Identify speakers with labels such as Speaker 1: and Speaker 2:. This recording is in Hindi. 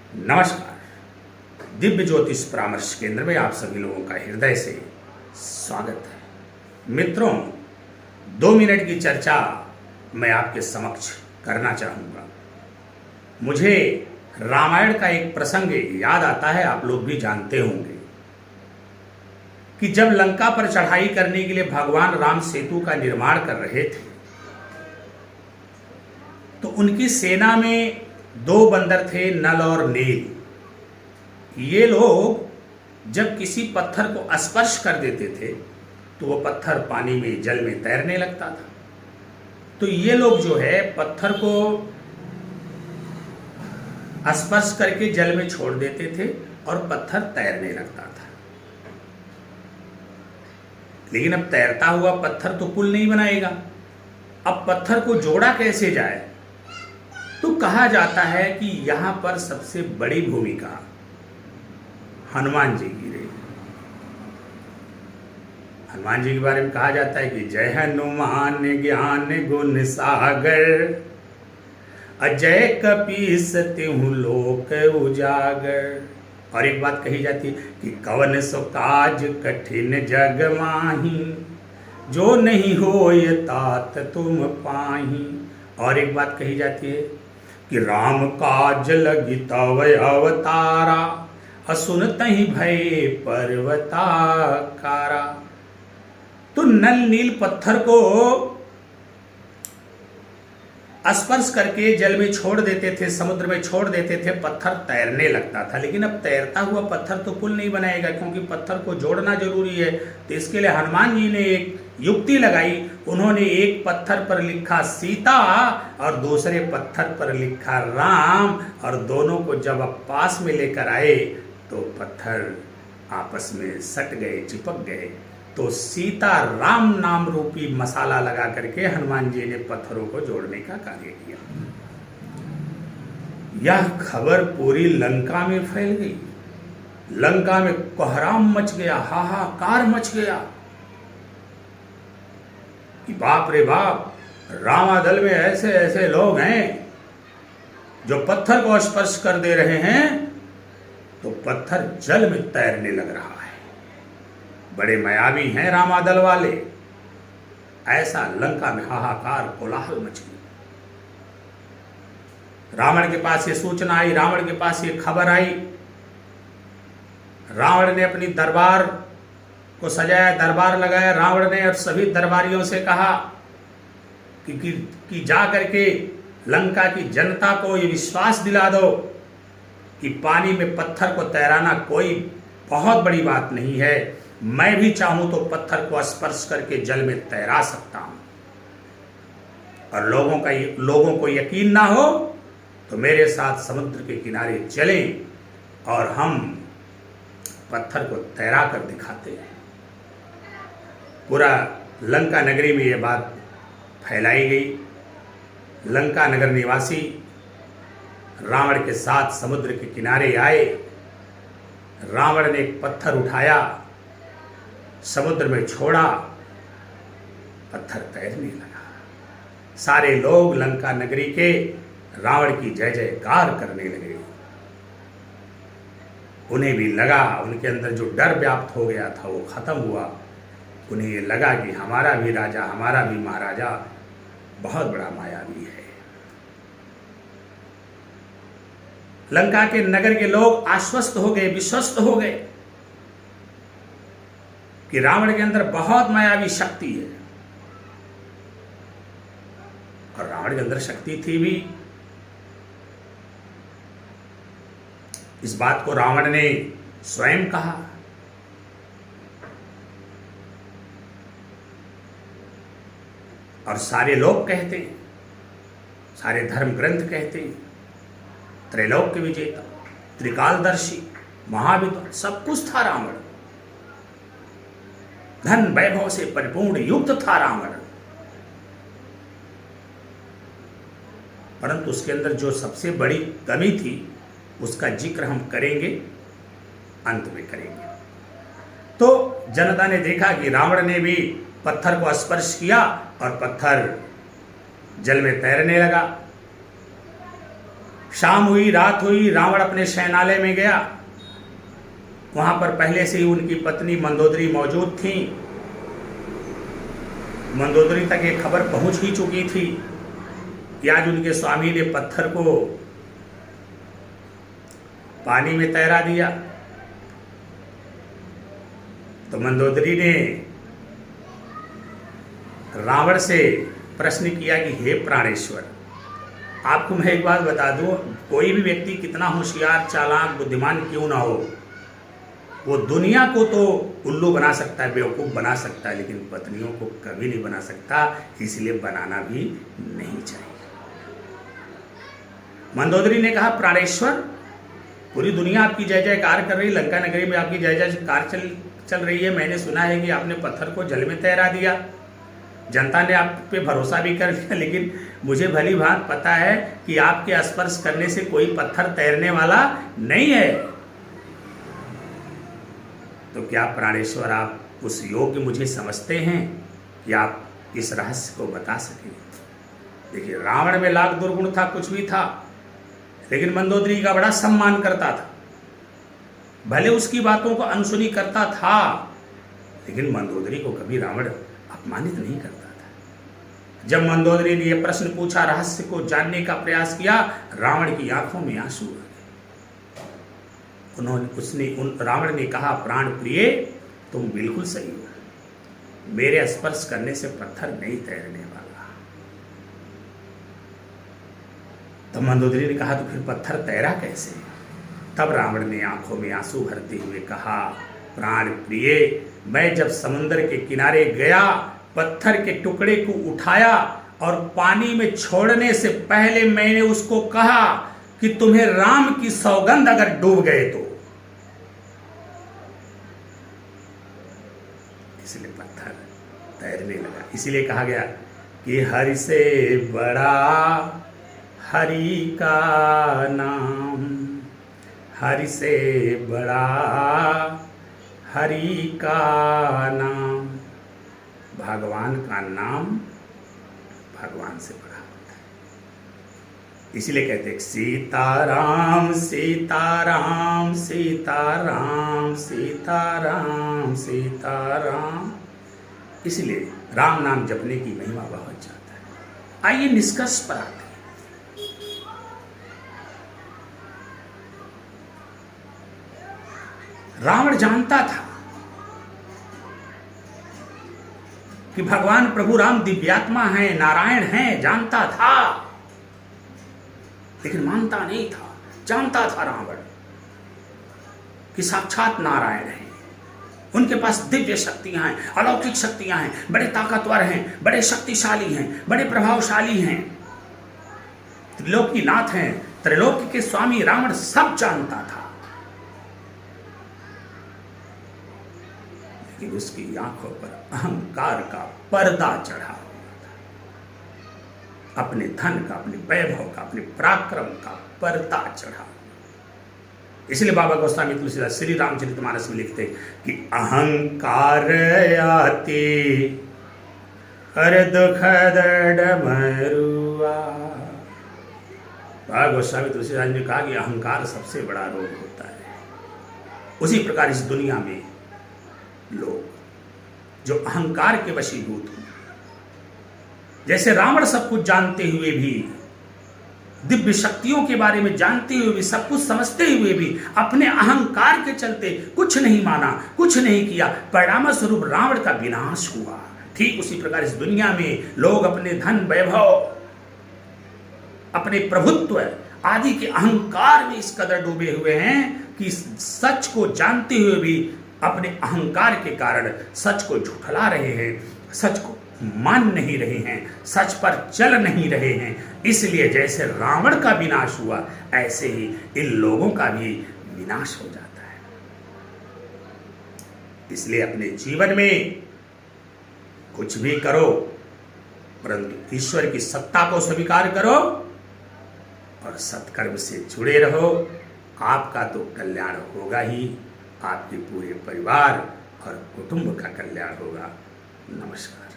Speaker 1: नमस्कार। दिव्य ज्योतिष परामर्श केंद्र में आप सभी लोगों का हृदय से स्वागत है। मित्रों, 2 मिनट की चर्चा मैं आपके समक्ष करना चाहूँगा। मुझे रामायण का एक प्रसंग याद आता है, आप लोग भी जानते होंगे कि जब लंका पर चढ़ाई करने के लिए भगवान राम सेतु का निर्माण कर रहे थे तो उनकी सेना में 2 बंदर थे, नल और नील। ये लोग जब किसी पत्थर को स्पर्श कर देते थे तो वो पत्थर पानी में, जल में तैरने लगता था। तो ये लोग जो है पत्थर को स्पर्श करके जल में छोड़ देते थे और पत्थर तैरने लगता था। लेकिन अब तैरता हुआ पत्थर तो पुल नहीं बनाएगा। अब पत्थर को जोड़ा कैसे जाए? तो कहा जाता है कि यहां पर सबसे बड़ी भूमिका हनुमान जी की रही। हनुमान जी के बारे में कहा जाता है कि जय हनुमान ज्ञान गुण सागर, अजय कपीस तिहु लोक उजागर। और एक बात कही जाती है कि कवन सो काज कठिन जग माही, जो नहीं होय तात तुम पाही। और एक बात कही जाती है कि राम काज लगी तव अवतारा, असुनतहि भय पर्वताकारा। तो नल नील पत्थर को स्पर्श करके जल में छोड़ देते थे, समुद्र में छोड़ देते थे, पत्थर तैरने लगता था। लेकिन अब तैरता हुआ पत्थर तो पुल नहीं बनाएगा, क्योंकि पत्थर को जोड़ना जरूरी है। तो इसके लिए हनुमान जी ने एक युक्ति लगाई। उन्होंने एक पत्थर पर लिखा सीता और दूसरे पत्थर पर लिखा राम, और दोनों को जब अब पास में लेकर आए तो पत्थर आपस में सट गए, चिपक गए। तो सीता राम नाम रूपी मसाला लगा करके हनुमान जी ने पत्थरों को जोड़ने का कार्य किया। यह खबर पूरी लंका में फैल गई। लंका में कोहराम मच गया, हाहाकार मच गया कि बाप रे बाप, रामादल में ऐसे ऐसे लोग हैं जो पत्थर को स्पर्श कर दे रहे हैं तो पत्थर जल में तैरने लग रहा है। बड़े मायावी हैं रामादल वाले। ऐसा लंका में हाहाकार, कोलाहल मच गई। रावण के पास ये सूचना आई, रावण के पास ये खबर आई। रावण ने अपनी दरबार को सजाया, दरबार लगाया। रावण ने और सभी दरबारियों से कहा कि जा करके लंका की जनता को ये विश्वास दिला दो कि पानी में पत्थर को तैराना कोई बहुत बड़ी बात नहीं है। मैं भी चाहूं तो पत्थर को स्पर्श करके जल में तैरा सकता हूं। और लोगों को यकीन ना हो तो मेरे साथ समुद्र के किनारे चलें और हम पत्थर को तैरा कर दिखाते हैं। पूरा लंका नगरी में यह बात फैलाई गई। लंका नगर निवासी रावण के साथ समुद्र के किनारे आए। रावण ने एक पत्थर उठाया, समुद्र में छोड़ा, पत्थर तैरने लगा। सारे लोग लंका नगरी के रावण की जय जयकार करने लगे। उन्हें भी लगा, उनके अंदर जो डर व्याप्त हो गया था वो खत्म हुआ। उन्हें ये लगा कि हमारा भी राजा, हमारा भी महाराजा बहुत बड़ा मायावी है। लंका के नगर के लोग आश्वस्त हो गए, विश्वस्त हो गए कि रावण के अंदर बहुत मायावी शक्ति है। और रावण के अंदर शक्ति थी भी। इस बात को रावण ने स्वयं कहा। और सारे लोग कहते, सारे धर्म ग्रंथ कहते, त्रैलोक्य विजेता, त्रिकालदर्शी, महाविद्वान, सब कुछ था रावण। धन वैभव से परिपूर्ण युक्त था रावण। परंतु उसके अंदर जो सबसे बड़ी कमी थी उसका जिक्र हम करेंगे, अंत में करेंगे। तो जनता ने देखा कि रावण ने भी पत्थर को स्पर्श किया और पत्थर जल में तैरने लगा। शाम हुई, रात हुई, रावण अपने शयनालय में गया। वहां पर पहले से ही उनकी पत्नी मंदोदरी मौजूद थी। मंदोदरी तक ये खबर पहुंच ही चुकी थी कि आज उनके स्वामी ने पत्थर को पानी में तैरा दिया। तो मंदोदरी ने रावण से प्रश्न किया कि हे प्राणेश्वर, आपको मैं एक बात बता दूं, कोई भी व्यक्ति कितना होशियार, चालाक, बुद्धिमान क्यों ना हो, वो दुनिया को तो उल्लू बना सकता है, बेवकूफ़ बना सकता है, लेकिन पत्नियों को कभी नहीं बना सकता, इसलिए बनाना भी नहीं चाहिए। मंदोदरी ने कहा, प्राणेश्वर, पूरी दुनिया आपकी जय जयकार कर रही, लंका नगरी में आपकी जय जयकार चल रही है। मैंने सुना है कि आपने पत्थर को जल में तैरा दिया, जनता ने आप पे भरोसा भी कर लिया, लेकिन मुझे भली भांति पता है कि आपके स्पर्श करने से कोई पत्थर तैरने वाला नहीं है। तो क्या प्राणेश्वर आप उस योग्य मुझे समझते हैं कि आप इस रहस्य को बता सकें? देखिए, रावण में लाख दुर्गुण था, कुछ भी था, लेकिन मंदोदरी का बड़ा सम्मान करता था। भले उसकी बातों को अनसुनी करता था, लेकिन मंदोदरी को कभी रावण अपमानित नहीं करता था। जब मंदोदरी ने यह प्रश्न पूछा, रहस्य को जानने का प्रयास किया, रावण की आंखों में आंसू आ गए। रावण ने कहा, प्राण प्रिय, तुम बिल्कुल सही हो, मेरे स्पर्श करने से पत्थर नहीं तैरने वाला। तो मंदोदरी ने कहा, तो फिर पत्थर तैरा कैसे? तब रावण ने आंखों में आंसू भरते हुए कहा, प्राण प्रिय, मैं जब समुद्र के किनारे गया, पत्थर के टुकड़े को उठाया और पानी में छोड़ने से पहले मैंने उसको कहा कि तुम्हें राम की सौगंध अगर डूब गए तो, इसलिए पत्थर तैरने लगा। इसीलिए कहा गया कि हरि से बड़ा हरि का नाम, हरि से बड़ा हरि का नाम, भगवान का नाम भगवान से बड़ा होता है। इसलिए कहते हैं सीताराम सीताराम सीताराम सीताराम सीताराम। इसलिए राम नाम जपने की महिमा बहुत ज्यादा है। आइए निष्कर्ष पर आते हैं। रावण जानता था कि भगवान प्रभु राम दिव्यात्मा हैं, नारायण हैं, जानता था, लेकिन मानता नहीं था। जानता था रावण कि साक्षात नारायण हैं, उनके पास दिव्य शक्तियां हैं, अलौकिक शक्तियां हैं, बड़े ताकतवर हैं, बड़े शक्तिशाली हैं, बड़े प्रभावशाली हैं, त्रिलोकीनाथ हैं, त्रिलोकी के स्वामी रावण सब जानता था। लेकिन उसकी आंखों पर अहंकार का पर्दा चढ़ा हुआ था, अपने धन का, अपने वैभव का, अपने पराक्रम का पर्दा चढ़ा। इसलिए बाबा गोस्वामी तुलसीदास श्री रामचरितमानस में लिखते कि अहंकार आती हर दुख डमरुआ। बाबा गोस्वामी तुलसीदास ने कहा कि अहंकार सबसे बड़ा रोग होता है। उसी प्रकार इस दुनिया में लोग जो अहंकार के वशीभूत हैं, जैसे रावण सब कुछ जानते हुए भी, दिव्य शक्तियों के बारे में जानते हुए भी, सब कुछ समझते हुए भी अपने अहंकार के चलते कुछ नहीं माना, कुछ नहीं किया, परिणाम स्वरूप रावण का विनाश हुआ। ठीक उसी प्रकार इस दुनिया में लोग अपने धन, वैभव, अपने प्रभुत्व आदि के अहंकार में इस कदर डूबे हुए हैं कि सच को जानते हुए भी अपने अहंकार के कारण सच को झुठला रहे हैं, सच को मान नहीं रहे हैं, सच पर चल नहीं रहे हैं। इसलिए जैसे रावण का विनाश हुआ, ऐसे ही इन लोगों का भी विनाश हो जाता है। इसलिए अपने जीवन में कुछ भी करो, परंतु ईश्वर की सत्ता को स्वीकार करो और सत्कर्म से जुड़े रहो। आपका तो कल्याण होगा ही, आपके पूरे परिवार और कुटुंब का कल्याण होगा। नमस्कार।